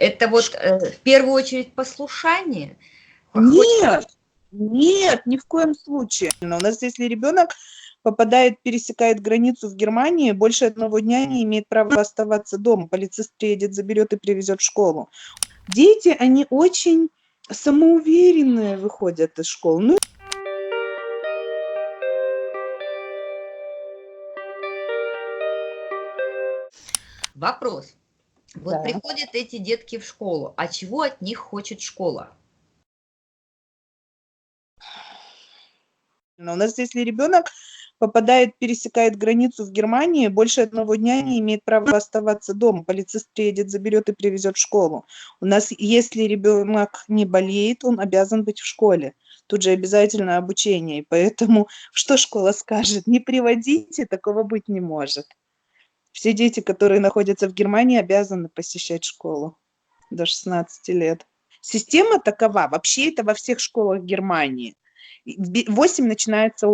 Это вот в первую очередь послушание? Нет, нет, ни в коем случае. У нас, если ребенок пересекает границу в Германии, больше 1 дня не имеет права оставаться дома. Полицист приедет, заберет и привезет в школу. Дети, они очень самоуверенные выходят из школы. Ну, Вопрос. Вот да. приходят эти детки в школу, а чего от них хочет школа? У нас, если ребенок пересекает границу в Германии, больше 1 дня не имеет права оставаться дома. Полицист приедет, заберет и привезет в школу. У нас, если ребенок не болеет, он обязан быть в школе. Тут же обязательно обучение. И поэтому что школа скажет? Не приводите, такого быть не может. Все дети, которые находятся в Германии, обязаны посещать школу до 16 лет. Система такова, вообще это во всех школах Германии. В 8 начинается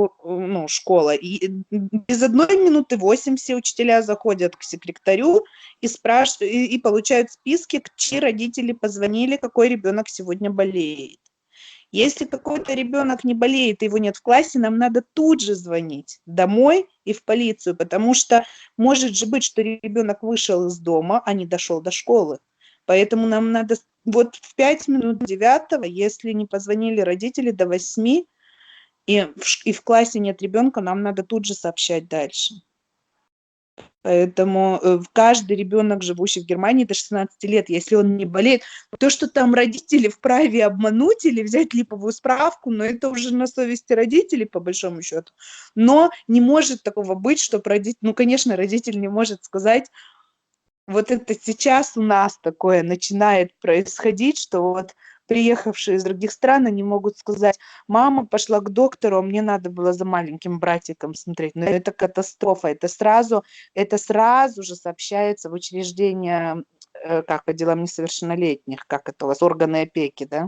школа, и без 1 минуты 8 все учителя заходят к секретарю и получают списки, чьи родители позвонили, какой ребенок сегодня болеет. Если какой-то ребенок не болеет, его нет в классе, нам надо тут же звонить домой и в полицию, потому что может же быть, что ребенок вышел из дома, а не дошел до школы. Поэтому нам надо вот в 5 минут 9, если не позвонили родители до 8, и в классе нет ребенка, нам надо тут же сообщать дальше. Поэтому каждый ребенок, живущий в Германии до 16 лет, если он не болеет, то, что там родители вправе обмануть или взять липовую справку, но это уже на совести родителей, по большому счету. Но не может такого быть, что конечно, родитель не может сказать, вот это сейчас у нас такое начинает происходить, что вот приехавшие из других стран, они могут сказать: мама пошла к доктору, а мне надо было за маленьким братиком смотреть. Но это катастрофа, это сразу же сообщается в учреждение по делам несовершеннолетних, как это у вас, органы опеки, да?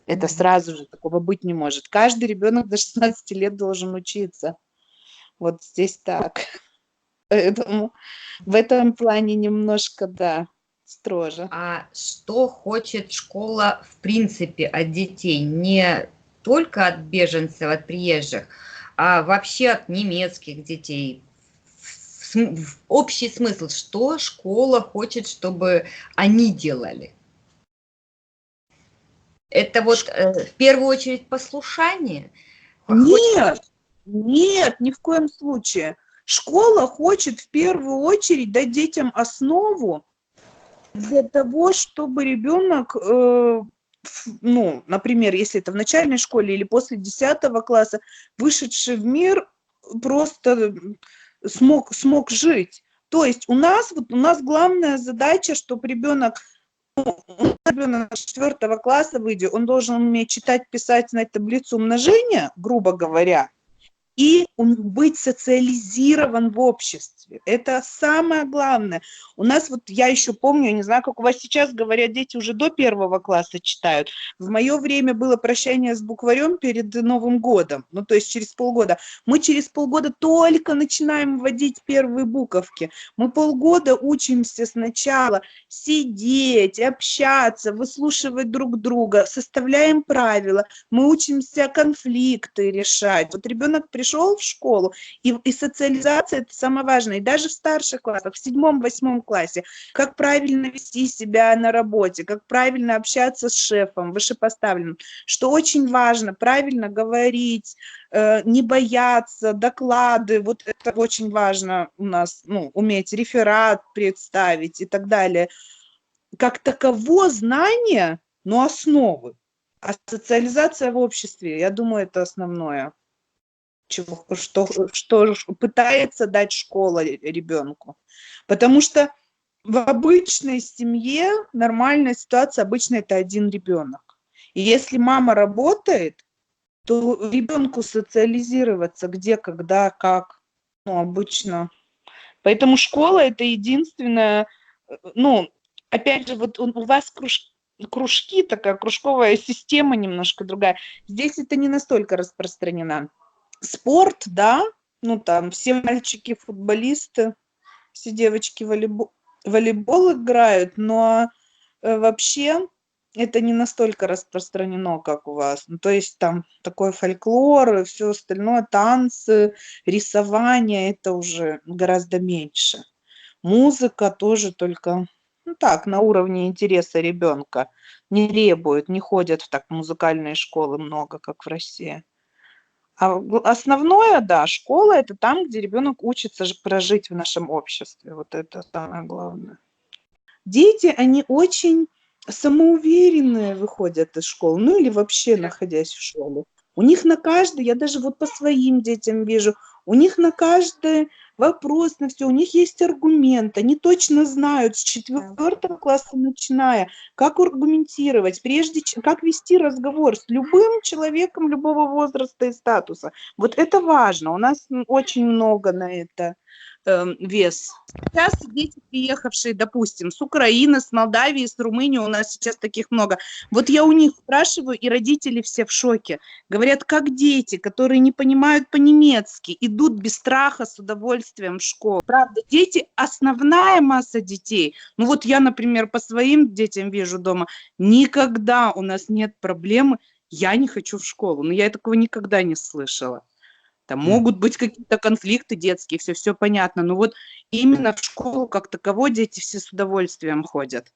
Это сразу же, такого быть не может. Каждый ребенок до 16 лет должен учиться. Вот здесь так. Поэтому в этом плане немножко, да, строже. А что хочет школа в принципе от детей? Не только от беженцев, от приезжих, а вообще от немецких детей. В общий смысл, что школа хочет, чтобы они делали? Это вот в первую очередь послушание? Нет, нет, ни в коем случае. Школа хочет в первую очередь дать детям основу для того, чтобы ребенок, например, если это в начальной школе или после 10 класса, вышедший в мир, просто смог жить. То есть у нас главная задача, чтобы ребенок 4 класса выйдет, он должен уметь читать, писать, знать таблицу умножения, грубо говоря, и быть социализирован в обществе. Это самое главное. У нас я еще помню, не знаю, как у вас сейчас, говорят, дети уже до 1 класса читают. В мое время было прощание с букварем перед Новым годом, то есть через полгода. Мы через полгода только начинаем вводить первые буковки. Мы полгода учимся сначала сидеть, общаться, выслушивать друг друга, составляем правила, мы учимся конфликты решать. Вот ребенок пришел в школу, и социализация – это самое важное. И даже в старших классах, в 7-8 классе, как правильно вести себя на работе, как правильно общаться с шефом, вышепоставленным, что очень важно, правильно говорить, не бояться, доклады, вот это очень важно у нас, уметь реферат представить и так далее. Как таково знание, но основы. А социализация в обществе, я думаю, это основное, что пытается дать школа ребенку. Потому что в обычной семье нормальная ситуация, обычно это один ребенок. И если мама работает, то ребенку социализироваться где, когда, как, обычно. Поэтому школа это единственное, опять же, вот у вас кружки, такая кружковая система немножко другая. Здесь это не настолько распространено. Спорт, да, там все мальчики футболисты, все девочки волейбол играют, но вообще это не настолько распространено, как у вас. Ну, то есть там такой фольклор и все остальное, танцы, рисование, это уже гораздо меньше. Музыка тоже только, ну так, на уровне интереса ребенка. Не требуют, не ходят в так музыкальные школы много, как в России. А основное, да, школа это там, где ребенок учится прожить в нашем обществе. Вот это самое главное. Дети, они очень самоуверенные выходят из школы, ну или вообще находясь в школе. У них на каждый, я даже вот по своим детям вижу, у них на каждый вопрос, на все, у них есть аргумент, они точно знают с 4 класса начиная, как аргументировать, прежде чем, как вести разговор с любым человеком любого возраста и статуса. Вот это важно, у нас очень много на это вес. Сейчас дети, приехавшие, допустим, с Украины, с Молдавии, с Румынии, у нас сейчас таких много. Вот я у них спрашиваю, и родители все в шоке. Говорят, как дети, которые не понимают по-немецки, идут без страха, с удовольствием в школу. Правда, дети, основная масса детей, ну вот я, например, по своим детям вижу дома, никогда у нас нет проблемы, я не хочу в школу. Но я такого никогда не слышала. Там могут быть какие-то конфликты детские, все понятно. Но вот именно в школу как таковой дети все с удовольствием ходят.